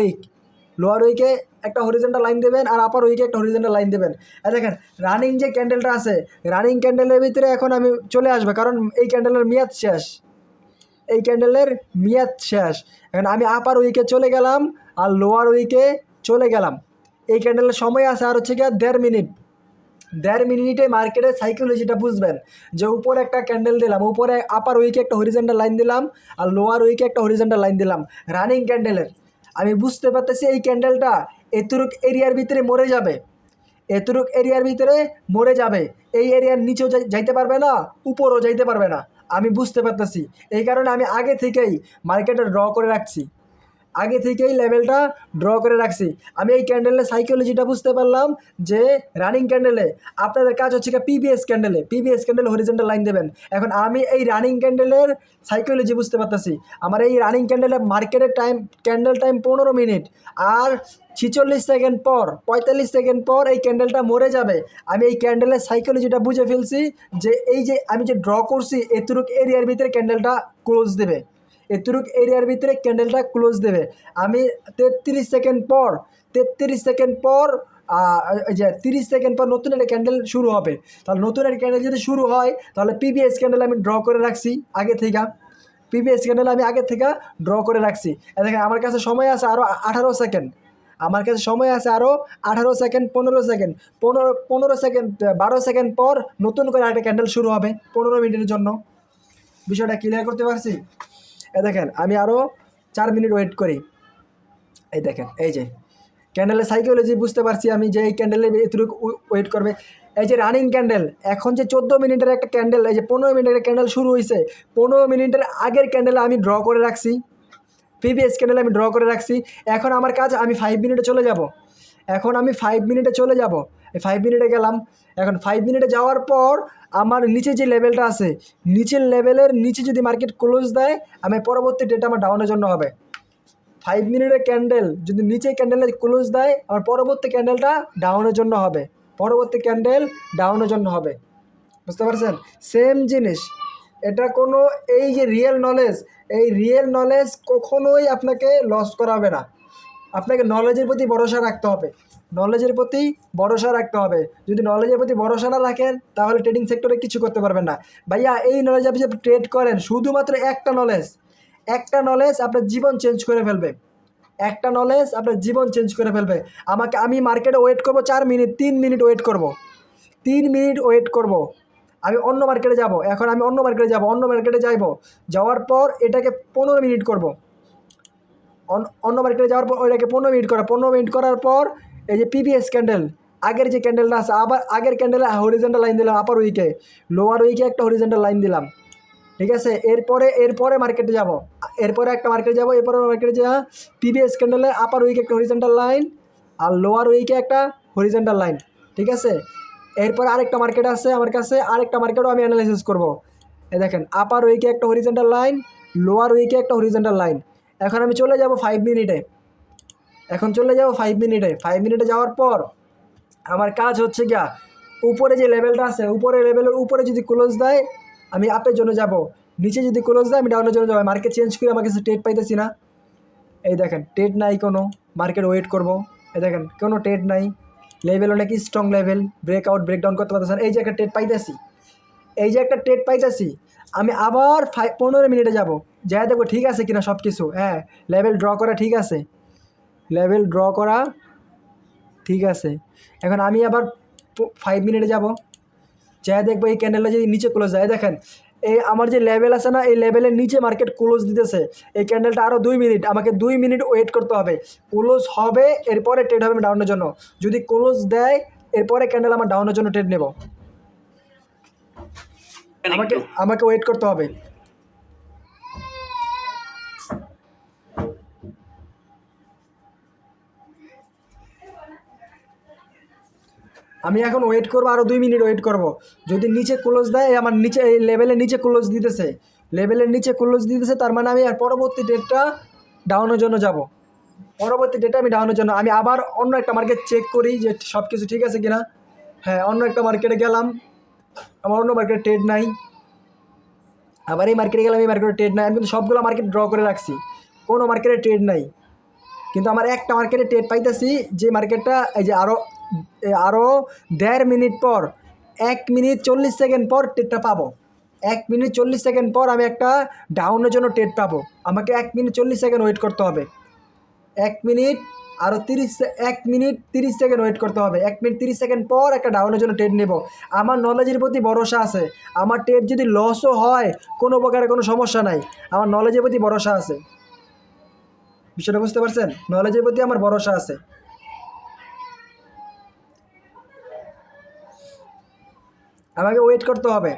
উইকে একটা হরিজন্টাল লাইন দেবেন, আর আপার উইকে একটা হরিজন্টাল লাইন দেবেন। আর দেখেন রানিং যে ক্যান্ডেলটা আছে, রানিং ক্যান্ডেলের ভিতরে এখন আমি চলে আসবে, কারণ এই ক্যান্ডেলের মেয়াদ শেষ, এই ক্যান্ডেলের মেয়াদ শেষ। এখন আমি আপার উইকে চলে গেলাম আর লোয়ার উইকে চলে গেলাম। এই ক্যান্ডেলের সময় আছে আর হচ্ছে গিয়ে 1.5 মিনিট। 1.5 মিনিটে মার্কেটের সাইকোলজিটা বুঝবেন, যে উপরে একটা ক্যান্ডেল দিলাম, উপরে আপার উইকে একটা হরিজন্টাল লাইন দিলাম, আর লোয়ার উইকে একটা হরিজন্টাল লাইন দিলাম রানিং ক্যান্ডেলের। আমি বুঝতে পারতেছি এই ক্যান্ডেলটা এতটুক এরিয়ার ভিতরে মরে যাবে, এতটুক এরিয়ার ভিতরে মরে যাবে। এই এরিয়ার নিচেও যাইতে পারবে না, উপরও যাইতে পারবে না। আমি বুঝতে পারতেছি, এই কারণে আমি আগে থেকেই মার্কেটে ড্র করে রাখছি, আগে থেকেই লেভেলটা ড্র করে রাখছি। আমি এই ক্যান্ডেলের সাইকোলজিটা বুঝতে পারলাম যে রানিং ক্যান্ডেলে আপনাদের কাজ হচ্ছে কি পিবিএস ক্যান্ডেলে হরিজন্টাল লাইন দেবেন। এখন আমি এই রানিং ক্যান্ডেলের সাইকোলজি বুঝতে পারতেছি। আমার এই রানিং ক্যান্ডেলের মার্কেটের ক্যান্ডেল টাইম 15 মিনিট, আর 46 সেকেন্ড পর 45 সেকেন্ড পর এই ক্যান্ডেলটা মরে যাবে। আমি এই ক্যান্ডেলের সাইকোলজিটা বুঝে ফেলছি, যে এই যে আমি যে ড্র করছি এতটুক এরিয়ার ভিতরে ক্যান্ডেলটা ক্লোজ দেবে, এতটুক এরিয়ার ভিতরে ক্যান্ডেলটা ক্লোজ দেবে। আমি 33 সেকেন্ড পর এই যে 30 সেকেন্ড পর নতুন একটা ক্যান্ডেল শুরু হবে। তাহলে নতুন একটা ক্যান্ডেল যদি শুরু হয়, তাহলে পিবিএস ক্যান্ডেল আমি ড্র করে রাখছি আগে থেকে, পিবিএস ক্যান্ডেল আমি আগে থেকে ড্র করে রাখছি। দেখেন আমার কাছে সময় আছে আরও 18 সেকেন্ড, আমার কাছে সময় আছে আরও 18 সেকেন্ড, 15 সেকেন্ড, 15 সেকেন্ড 12 সেকেন্ড পর নতুন করে একটা ক্যান্ডেল শুরু হবে 15 মিনিটের জন্য। বিষয়টা ক্লিয়ার করতে পারছি? দেখেন আমি আরও 4 মিনিট ওয়েট করি। এই দেখেন এই যে ক্যান্ডেলের সাইকোলজি বুঝতে পারছি আমি, যে এই ক্যান্ডেলে এতটুকু ওয়েট করবে। এই যে রানিং ক্যান্ডেল, এখন যে 14 মিনিটের একটা ক্যান্ডেল, এই যে 15 মিনিটের ক্যান্ডেল শুরু হয়েছে, 15 মিনিটের আগের ক্যান্ডেল আমি ড্র করে রাখছি, প্রিভিয়াস ক্যান্ডেল আমি ড্র করে রাখছি। এখন আমার কাজ, আমি 5 মিনিটে চলে যাব। এখন আমি 5 মিনিটে চলে যাব, এই 5 মিনিটে গেলাম। এখন 5 মিনিটে যাওয়ার পর আমার নিচে যে লেভেলটা আছে, নিচের লেভেলের নিচে যদি মার্কেট ক্লোজ দেয়, আমি পরবর্তী ডেটা আমার ডাউনের জন্য হবে। 5 মিনিটের ক্যান্ডেল যদি নিচে ক্যান্ডেলে ক্লোজ দেয়, আমার পরবর্তী ক্যান্ডেলটা ডাউনের জন্য হবে, পরবর্তী ক্যান্ডেল ডাউনের জন্য হবে। বুঝতে পারছেন? সেম জিনিস, এটা কোনো এই যে রিয়েল নলেজ, এই রিয়েল নলেজ কখনোই আপনাকে লস করাবে না। আপনাকে নলেজের প্রতি ভরসা রাখতে হবে, নলেজের প্রতি ভরসা রাখতে হবে। যদি নলেজের প্রতি ভরসা না রাখেন, তাহলে ট্রেডিং সেক্টরে কিছু করতে পারবেন না। ভাইয়া এই নলেজ আপনি যে ট্রেড করেন, শুধুমাত্র একটা নলেজ আপনার জীবন চেঞ্জ করে ফেলবে, একটা নলেজ আপনার জীবন চেঞ্জ করে ফেলবে। আমি মার্কেটে ওয়েট করব 4 মিনিট, 3 মিনিট ওয়েট করব, 3 মিনিট ওয়েট করব। আমি অন্য মার্কেটে যাব, এখন আমি অন্য মার্কেটে যাব, যাওয়ার পর এটাকে 15 মিনিট করব, অন্য মার্কেটে যাওয়ার পর ওইটাকে 15 মিনিট করা, 15 মিনিট করার পর এই যে পিবিএস ক্যান্ডেল, আগের যে ক্যান্ডেলটা আছে, আবার আগের ক্যান্ডেলে হরিজন্টাল লাইন দিলাম আপার উইকে, লোয়ার উইকে একটা হরিজন্টাল লাইন দিলাম, ঠিক আছে। এরপরে মার্কেটে যাব, এরপরে একটা মার্কেটে যাব, পিবিএস ক্যান্ডেলে আপার উইকে একটা হরিজন্টাল লাইন, আর লোয়ার উইকে একটা হরিজেন্টাল লাইন, ঠিক আছে। এরপর আরেকটা মার্কেট আছে আমার কাছে, আরেকটা মার্কেটও আমি অ্যানালাইসিস করব। এই দেখেন আপার উইকে একটা হরিজেন্টাল লাইন, লোয়ার উইকে একটা হরিজেন্টাল লাইন। এখন আমি চলে যাব 5 মিনিটে, এখন চলে যাব 5 মিনিটে। 5 মিনিটে যাওয়ার পর আমার কাজ হচ্ছে গিয়া উপরে যে লেভেলটা আছে, উপরে লেভেলের উপরে যদি ক্লোজ দেয় আমি আপের জন্য যাব, নিচে যদি ক্লোজ দেয় আমি ডাউনের জন্য যাবো। মার্কেট চেঞ্জ করে আমার কাছে ট্রেড পাইতেছি না। এই দেখেন ট্রেড নাই কোনো, মার্কেট ওয়েট করব। এই দেখেন কোনো ট্রেড নাই, লেভেল অনেক স্ট্রং লেভেল, ব্রেকআউট ব্রেকডাউন করতে পারতেছেন। এই যে একটা ট্রেড পাইতেছি, এই যে একটা ট্রেড পাইতেছি, আমি আবার 15 মিনিটে যাব, যাই দেখবো ঠিক আছে কিনা সব কিছু। হ্যাঁ, লেভেল ড্র করা ঠিক আছে, লেভেল ড্র করা ঠিক আছে। এখন আমি আবার 5 মিনিটে যাব, যাই দেখবো এই ক্যান্ডেলটা যদি নিচে ক্লোজ যায়। দেখেন এই আমার যে লেভেল আছে না, এই লেভেলের নিচে মার্কেট ক্লোজ দিতেছে। এই ক্যান্ডেলটা আরও 2 মিনিট, আমাকে 2 মিনিট ওয়েট করতে হবে। ক্লোজ হবে এরপরে ট্রেড হবে ডাউনের জন্য। যদি ক্লোজ দেয় এরপরে ক্যান্ডেল আমার ডাউনের জন্য ট্রেড নেব, আমাকে ওয়েট করতে হবে। আমি এখন ওয়েট করবো, আরও 2 মিনিট ওয়েট করব। যদি নিচে ক্লোজ দেয়, আমার নিচে এই লেভেলের নিচে ক্লোজ দিতেছে, লেভেলের নিচে ক্লোজ দিতেছে, তার মানে আমি আর পরবর্তী ডেটটা ডাউনের জন্য যাব। পরবর্তী ডেটে আমি ডাউনের জন্য আমি আবার অন্য একটা মার্কেট চেক করি যে সব কিছু ঠিক আছে কিনা। হ্যাঁ, অন্য একটা মার্কেটে গেলাম, আমার অন্য মার্কেটে ট্রেড নাই। আবার এই মার্কেটে গেলাম, এই মার্কেটে ট্রেড নাই। আমি কিন্তু সবগুলো মার্কেট ড্র করে রাখছি, কোনো মার্কেটে ট্রেড নাই। কিন্তু আমার একটা মার্কেটে ট্রেড পাইতেছি, যে মার্কেটটা এই যে আরও 1.5 মিনিট পর, 1 মিনিট 40 সেকেন্ড পর ট্রেডটা পাবো। 1 মিনিট 40 সেকেন্ড পর আমি একটা ডাউনের জন্য ট্রেড পাবো। আমাকে 1 মিনিট 40 সেকেন্ড ওয়েট করতে হবে। 1 মিনিট আরও 1 মিনিট 30 সেকেন্ড ওয়েট করতে হবে। 1 মিনিট 30 সেকেন্ড পর একটা ডাউনের জন্য ট্রেড নেব। আমার নলেজের প্রতি ভরসা আছে, আমার ট্রেড যদি লসও হয় কোনো প্রকারে কোনো সমস্যা নাই, আমার নলেজের প্রতি ভরসা আছে। বিষয়টা বুঝতে পারছেন? নলেজের প্রতি আমার ভরসা আছে। আমাকে ওয়েট করতে হবে,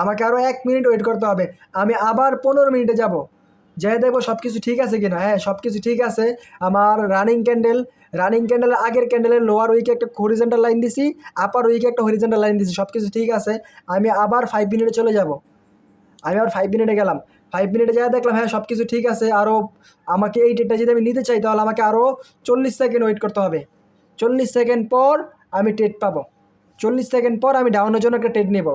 আমাকে আরও 1 মিনিট ওয়েট করতে হবে। আমি আবার 15 মিনিটে যাব, যাই দেখবো সব কিছু ঠিক আছে কিনা। হ্যাঁ, সব কিছু ঠিক আছে। আমার রানিং ক্যান্ডেলের আগের ক্যান্ডেলের লোয়ার উইকে একটা হরিজেন্টাল লাইন দিছি, আপার উইকে একটা হরিজেন্টাল লাইন দিছি, সব কিছু ঠিক আছে। আমি আবার 5 মিনিটে চলে যাব। আমি আবার 5 মিনিটে গেলাম, 5 মিনিটে যাই দেখলাম হ্যাঁ সব কিছু ঠিক আছে। আরও আমাকে এই ট্রেডটা যদি আমি নিতে চাই তাহলে আমাকে আরও 40 সেকেন্ড ওয়েট করতে হবে। 40 সেকেন্ড পর আমি ট্রেড পাবো। 40 সেকেন্ড পর আমি ডাউনের জন্য একটা ট্রেড নেব।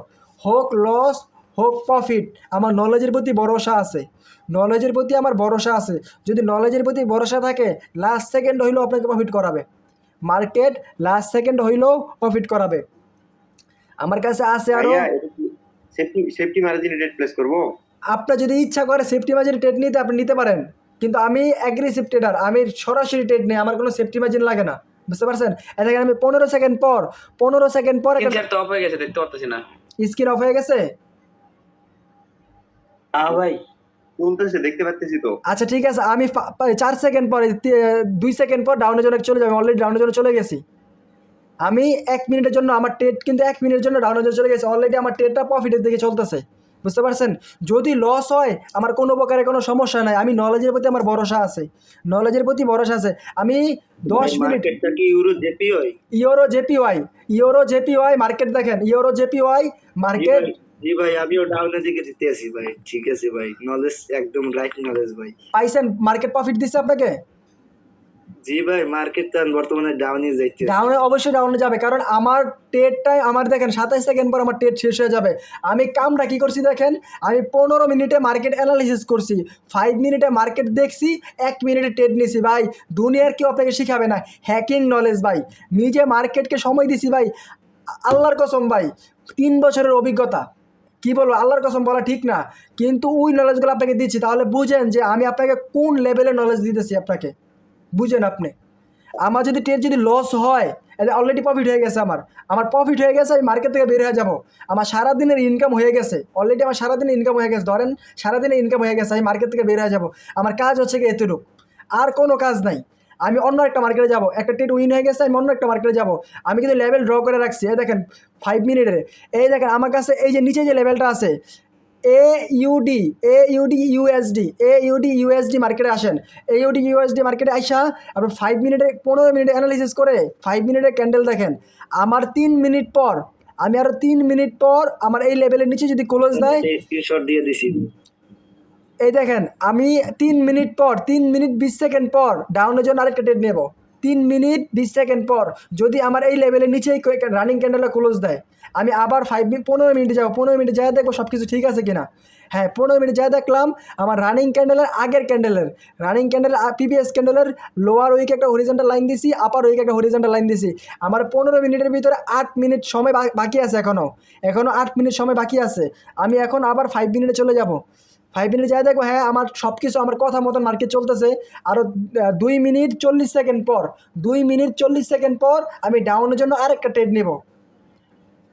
হোক লস হোক প্রফিট, আমার নলেজের প্রতি ভরসা আছে, নলেজের প্রতি আমার ভরসা আছে। যদি নলেজের প্রতি ভরসা থাকে, লাস্ট সেকেন্ড হইলেও আপনাকে প্রফিট করাবে, মার্কেট লাস্ট সেকেন্ড হইলেও প্রফিট করাবে। আমার কাছে আছে আরও। সেফটি মার্জিন রেট প্লেস করব। আপনার যদি ইচ্ছা করে সেফটি মার্জিন ট্রেড নিতে আপনি নিতে পারেন, কিন্তু আমি অ্যাগ্রেসিভ ট্রেডার, আমি সরাসরি ট্রেড নেই, আমার কোনো সেফটি মার্জিন লাগে না। বুঝতে পারছেন? এখানে আমি 15 সেকেন্ড পর তো অফ হয়ে গেছে, দেখতে পাচ্ছি না। স্ক্রিন অফ হয়ে গেছে। ভাই চলতেছে, দেখতে পাচ্ছি তো। আচ্ছা ঠিক আছে, আমি 4 সেকেন্ড পরে 2 সেকেন্ড পর ডাউনের জন্য চলে যাবে। অলরেডি ডাউনের জন্য চলে গেছি। আমি 1 মিনিটের জন্য আমার ট্রেড কিন্তু 1 মিনিটের জন্য ডাউনের জন্য চলে গেছে। অলরেডি আমার ট্রেডটা প্রফিটের দিকে চলতেছে। বুঝতে পারছেন? যদি লস হয় আমার কোনো প্রকারে কোনো সমস্যা নাই, আমি নলেজের প্রতি আমার ভরসা আছে, নলেজের প্রতি ভরসা আছে। আমি 10 মিনিট মার্কেটটা কি ইউরো জেপিওয়াই মার্কেট দেখেন, ইউরো জেপিওয়াই মার্কেট। জি ভাই, আমিও ডাউনের দিকে যেতে আছি ভাই। ঠিক আছে ভাই, নলেজ একদম রাইট নলেজ ভাই। পাইছেন? মার্কেট প্রফিট দিচ্ছে আপনাকে? জি ভাই, মার্কেট তো বর্তমানে ডাউনে যাইতে। ডাউনে অবশ্যই ডাউনে যাবে, কারণ আমার ট্রেডটাই আমার দেখেন 27 সেকেন্ড পর আমার ট্রেড শেষ হয়ে যাবে। আমি কামটা কী করছি দেখেন, আমি 15 মিনিটে মার্কেট অ্যানালিসিস করছি, 5 মিনিটে মার্কেট দেখছি, 1 মিনিটে ট্রেড নিছি। ভাই দুনিয়ার কেউ আপনাকে শিখাবে না হ্যাকিং নলেজ ভাই, নিজে মার্কেটকে সময় দিছি ভাই। আল্লাহর কসম ভাই, 3 বছরের অভিজ্ঞতা। কী বলবো, আল্লাহর কসম বলা ঠিক না, কিন্তু ওই নলেজগুলো আপনাকে দিচ্ছি। তাহলে বুঝেন যে আমি আপনাকে কোন লেভেলের নলেজ দিতেছি আপনাকে, বুঝেন আপনি। আমার যদি ট্রেড যদি লস হয়, অলরেডি প্রফিট হয়ে গেছে, আমার প্রফিট হয়ে গেছে, আমি মার্কেট থেকে বের হয়ে যাব। আমার সারাদিনের ইনকাম হয়ে গেছে, অলরেডি আমার সারাদিনের ইনকাম হয়ে গেছে। ধরেন সারাদিনের ইনকাম হয়ে গেছে, আমি মার্কেট থেকে বের হয়ে যাব। আমার কাজ হচ্ছে কি এতটুকু, আর কোনো কাজ নাই। আমি অন্য একটা মার্কেটে যাব, একটা ট্রেড উইন হয়ে গেছে, আমি অন্য একটা মার্কেটে যাব। আমি কিন্তু লেভেল ড্র করে রাখছি। এই দেখেন 5 মিনিটের, এই দেখেন আমার কাছে এই যে নিচে যে লেভেলটা আছে, AUD মার্কেটে আসেন। AUD মার্কেটে আইসা আপনি 5 মিনিটে 15 মিনিটে অ্যানালাইসিস করে 5 মিনিটের ক্যান্ডেল দেখেন। আমার 3 মিনিট পর, আমি আরও 3 মিনিট পর আমার এই লেভেলের নিচে যদি ক্লোজ দেয়, স্ক্রিনশট দিয়ে দিছি। এই দেখেন আমি 3 মিনিট পর, 3 মিনিট 20 সেকেন্ড পর ডাউনের জন্য আরেকটা ট্রেড নেব। 3 মিনিট 20 সেকেন্ড পর যদি আমার এই লেভেলের নিচেই রানিং ক্যান্ডেলটা ক্লোজ দেয়, আমি আবার 15 মিনিটে যাবো। 15 মিনিটে যায় দেখবো সব কিছু ঠিক আছে কিনা। হ্যাঁ, 15 মিনিট যায় দেখলাম আমার রানিং ক্যান্ডেলের আগের ক্যান্ডেলের প্রিভিয়াস ক্যান্ডেলের লোয়ার উইকে একটা হরিজন্টাল লাইন দিছি, আপার উইকে একটা হরিজন্টাল লাইন দিছি। আমার 15 মিনিটের ভিতরে 8 মিনিট সময় বাকি আছে, এখনও 8 মিনিট সময় বাকি আছে। আমি এখন আবার 5 মিনিটে চলে যাব। 5 মিনিট যায় দেখো, হ্যাঁ আমার সব কিছু আমার কথা মতন মার্কেট চলতেছে। আরও 2 মিনিট 40 সেকেন্ড পর, 2 মিনিট 40 সেকেন্ড পর আমি ডাউনের জন্য আরেকটা ট্রেড নেব।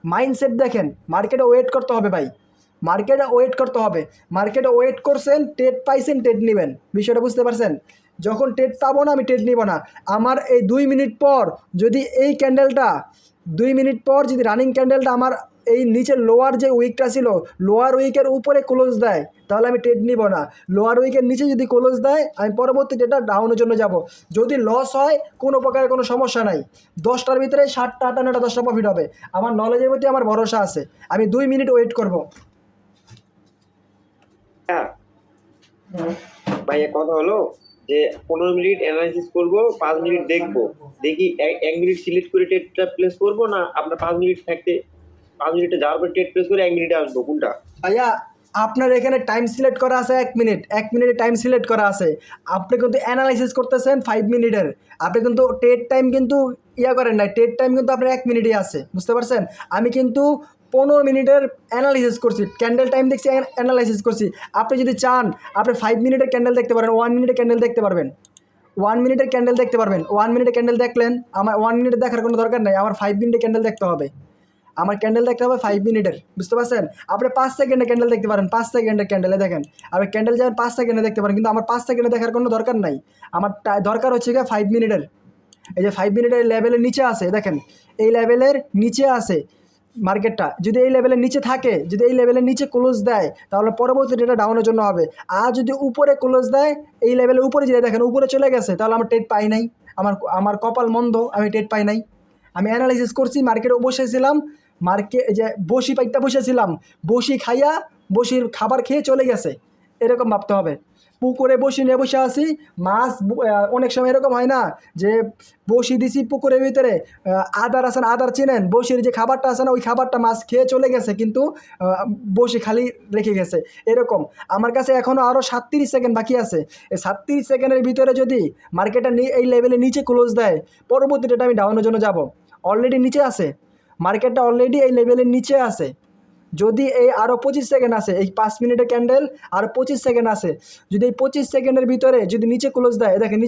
মাইন্ডসেট দেখেন, মার্কেটে ওয়েট করতে হবে ভাই, মার্কেটে ওয়েট করতে হবে। মার্কেটে ওয়েট করছেন, ট্রেড পাইছেন, ট্রেড নেবেন। বিষয়টা বুঝতে পারছেন? যখন ট্রেড পাবো না আমি ট্রেড নিব না। আমার এই 2 মিনিট পর যদি এই ক্যান্ডেলটা 2 মিনিট পর যদি রানিং ক্যান্ডেলটা আমার এই নিচের লোয়ার যে উইকটা ছিল, লোয়ার উইকের উপরে ক্লোজ দেয়, তাহলে আমি ট্রেড নিব না। লোয়ার উইকের নিচে যদি ক্লোজ দেয়, আমি পরবর্তী ডেটা ডাউনের জন্য যাব। যদি লস হয় কোনো প্রকারের কোনো সমস্যা নাই, 10টার ভিতরে 7টা 8টা 9টা 10টা প্রফিট হবে। আমার নলেজের প্রতি আমার ভরসা আছে। আমি 2 মিনিট ওয়েট করব। হ্যাঁ ভাই, এক কথা হলো যে 15 মিনিট অ্যানালাইসিস করব, 5 মিনিট দেখবো, দেখি 1 মিনিট সিলেক্ট করে ট্রেডটা প্লেস করবো, না আপনার 5 মিনিট থাকতে 5 মিনিটে যাওয়ার পর ট্রেড প্লেস করে 1 মিনিটে আসবো, কোনটা? ভাইয়া আপনার এখানে টাইম সিলেক্ট করা আছে 1 মিনিট, 1 মিনিটে টাইম সিলেক্ট করা আছে। আপনি কিন্তু অ্যানালাইসিস করতেছেন 5 মিনিটের, আপনি কিন্তু ট্রেড টাইম কিন্তু করেন নাই, ট্রেড টাইম কিন্তু আপনার 1 মিনিটই আছে, বুঝতে পারছেন? আমি কিন্তু 15 মিনিটের অ্যানালাইসিস করছি, ক্যান্ডেল টাইম দেখছি, অ্যানালাইসিস করছি। আপনি যদি চান আপনি 5 মিনিটের ক্যান্ডেল দেখতে পারেন, 1 মিনিটের ক্যান্ডেল দেখতে পারবেন, 1 মিনিটের ক্যান্ডেল দেখতে পারবেন। 1 মিনিটের ক্যান্ডেল দেখলেন, আমার 1 মিনিটে দেখার কোনো দরকার নেই, আমার 5 মিনিটের ক্যান্ডেল দেখতে হবে। আমার ক্যান্ডেল দেখতে হবে 5 মিনিটের, বুঝতে পারছেন? আপনি 5 সেকেন্ডের ক্যান্ডেল দেখতে পারেন, 5 সেকেন্ডের ক্যান্ডেলে দেখেন, আপনি ক্যান্ডেল যাবেন 5 সেকেন্ডে দেখতে পারেন, কিন্তু আমার 5 সেকেন্ডে দেখার কোনো দরকার নাই। আমার দরকার হচ্ছে গিয়ে 5 মিনিটের। এই যে 5 মিনিটের লেভেলের নিচে আছে, দেখেন এই লেভেলের নিচে আছে মার্কেটটা। যদি এই লেভেলের নিচে থাকে, যদি এই লেভেলের নিচে ক্লোজ দেয়, তাহলে পরবর্তী ডেটা ডাউনের জন্য হবে। আর যদি উপরে ক্লোজ দেয়, এই লেভেলের উপরে যদি দেখেন উপরে চলে গেছে, তাহলে আমার ট্রেড পাই নাই, আমার কপাল মন্দ, আমি ট্রেড পাই নাই। আমি অ্যানালাইসিস করছি, মার্কেটে বসেছিলাম, যে বসি পাইতে বসেছিলাম, বসি খাইয়া বসির খাবার খেয়ে চলে গেছে, এরকম ভাবতে হবে। পুকুরে বসি নিয়ে বসে আছি, মাছ অনেক সময় এরকম হয় না যে বসি দিছি পুকুরের ভিতরে, আদার আছে না, আদার চিনেন, বসির যে খাবারটা আছে না, ওই খাবারটা মাছ খেয়ে চলে গেছে, কিন্তু বসি খালি রেখে গেছে। এরকম আমার কাছে এখনও আরও 37 সেকেন্ড বাকি আছে। এই 37 সেকেন্ডের ভিতরে যদি মার্কেটটা এই লেভেলের নিচে ক্লোজ দেয়, পরবর্তী ডেটা আমি ডাউনের জন্য যাব। অলরেডি নিচে আছে মার্কেটটা, অলরেডি এই লেভেলের নিচে আছে। যদি এই আরও 25 সেকেন্ড আছে, এই 5 মিনিটের ক্যান্ডেল আরও 25 সেকেন্ড আছে, যদি এই 25 সেকেন্ডের ভিতরে যদি নিচে ক্লোজ দেয়, দেখেন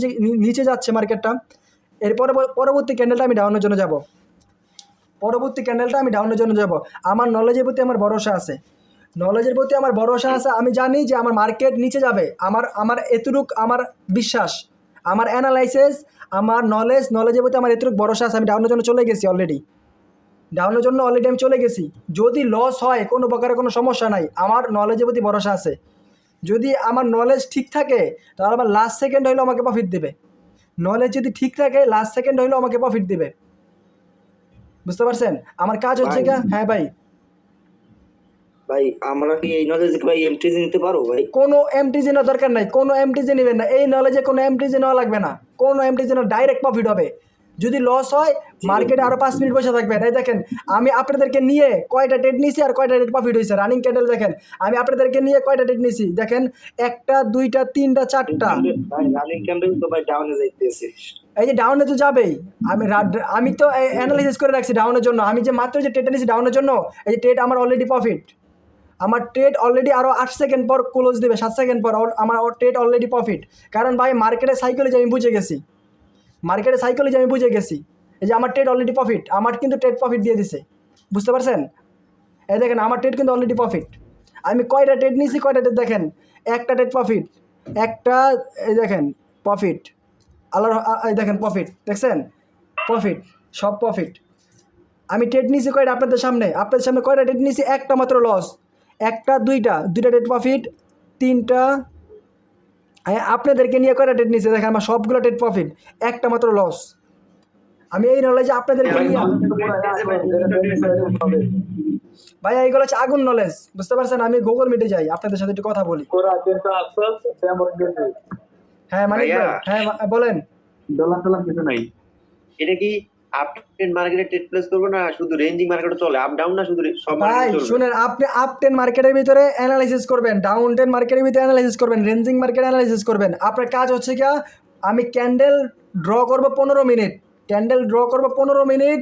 নিচে যাচ্ছে মার্কেটটা, এরপরে পরবর্তী ক্যান্ডেলটা আমি ডাউনের জন্য যাব। পরবর্তী ক্যান্ডেলটা আমি ডাউনের জন্য যাব। আমার নলেজের প্রতি আমার ভরসা আছে, নলেজের প্রতি আমার ভরসা আছে। আমি জানি যে আমার মার্কেট নিচে যাবে, আমার এতটুক আমার বিশ্বাস, আমার অ্যানালাইসিস, আমার নলেজের প্রতি আমার এতটুকু ভরসা আছে। আমি ডাউনের জন্য চলে গেছি অলরেডি, ডাউনের জন্য অলরেডি আমি চলে গেছি। যদি লস হয় কোনো প্রকারের কোনো সমস্যা নাই, আমার নলেজের প্রতি ভরসা আছে। যদি আমার নলেজ ঠিক থাকে, তাহলে আমার লাস্ট সেকেন্ড হইলেও আমাকে প্রফিট দেবে। নলেজ যদি ঠিক থাকে, লাস্ট সেকেন্ড হইলেও আমাকে প্রফিট দেবে, বুঝতে পারছেন? আমার কাজ হচ্ছে গা, হ্যাঁ ভাই, ভাই আমরা কি এই নলেজ ভাই এমটিজি নিতে পারো ভাই? কোনো এমটিজি নেওয়ার দরকার নাই, কোনো এমটিজি নেবেন না। এই নলেজে কোনো এমটিজি নেওয়া লাগবে না, কোনো এমটিজি নেওয়া, ডাইরেক্ট প্রফিট হবে। যদি লস হয়, মার্কেটে আরও 5 মিনিট বসে থাকবেন। এই দেখেন আমি আপনাদেরকে নিয়ে কয়টা ট্রেড নিয়েছি আর কয়টা ট্রেড প্রফিট হয়েছে। রানিং ক্যান্ডেল দেখেন, আমি আপনাদেরকে নিয়ে কয়টা ট্রেড নিয়েছি, দেখেন 1টা 2টা 3টা 4টা। ভাই রানিং ক্যান্ডেল তো ভাই ডাউনে যাইতেছে। এই যে ডাউনে তো যাবেই, আমি তো অ্যানালাইসিস করে রাখছি ডাউনের জন্য। আমি যে মাত্র যে ট্রেডটা নিয়েছি ডাউনের জন্য, এই যে ট্রেড আমার অলরেডি প্রফিট। আমার ট্রেড অলরেডি আরও 8 সেকেন্ড পর ক্লোজ দেবে, 7 সেকেন্ড পর আমার ট্রেড অলরেডি প্রফিট। কারণ ভাই মার্কেটের সাইকোলজি আমি বুঝে গেছি, মার্কেটের সাইকোলজি আমি বুঝে গেছি। এই যে আমার ট্রেড অলরেডি প্রফিট, আমার কিন্তু ট্রেড প্রফিট দিয়ে দিছে, বুঝতে পারছেন? এই দেখেন আমার ট্রেড কিন্তু অলরেডি প্রফিট। আমি কয়টা ট্রেড নিয়েছি, কয়টা ট্রেড দেখেন, একটা ট্রেড প্রফিট, একটা, এই দেখেন প্রফিট, এই দেখেন প্রফিট, দেখছেন প্রফিট, সব প্রফিট। আমি ট্রেড নিয়েছি কয়টা আপনাদের সামনে কয়টা ট্রেড নিয়েছি, একটা মাত্র লস। একটা দুইটা টেট প্রফিট, তিনটা আপনাদেরকে নিয়ে কয়টা টেট নিচ্ছে দেখেন, আমার সবগুলো টেট প্রফিট, একটা মাত্র লস। আমি এই নলেজে আপনাদেরকে নিয়ে ভাইয়া এইগুলো হচ্ছে আগুন নলেজ, বুঝতে পারছেন? আমি গুগল মিটে যাই, আপনাদের সাথে একটু কথা বলি। হ্যাঁ মানিক ভাই, ভাইয়া। হ্যাঁ বলেন। এটা কি আপ ট্রেন্ড মার্কেটে ট্রেড প্লেস করবো না শুধু রেঞ্জিং মার্কেটে চলে, আপ ডাউন না শুধু সব ভাই মার্কেটে চলবে? শুনেন, আপনি আপ 10 মার্কেটের ভিতরে অ্যানালাইসিস করবেন, ডাউন 10 মার্কেটের ভিতরে অ্যানালাইসিস করবেন, রেঞ্জিং মার্কেট অ্যানালাইসিস করবেন। আপনার কাজ হচ্ছে কি, আমি ক্যান্ডেল ড্র করব 15 মিনিট, ক্যান্ডেল ড্র করব 15 মিনিট,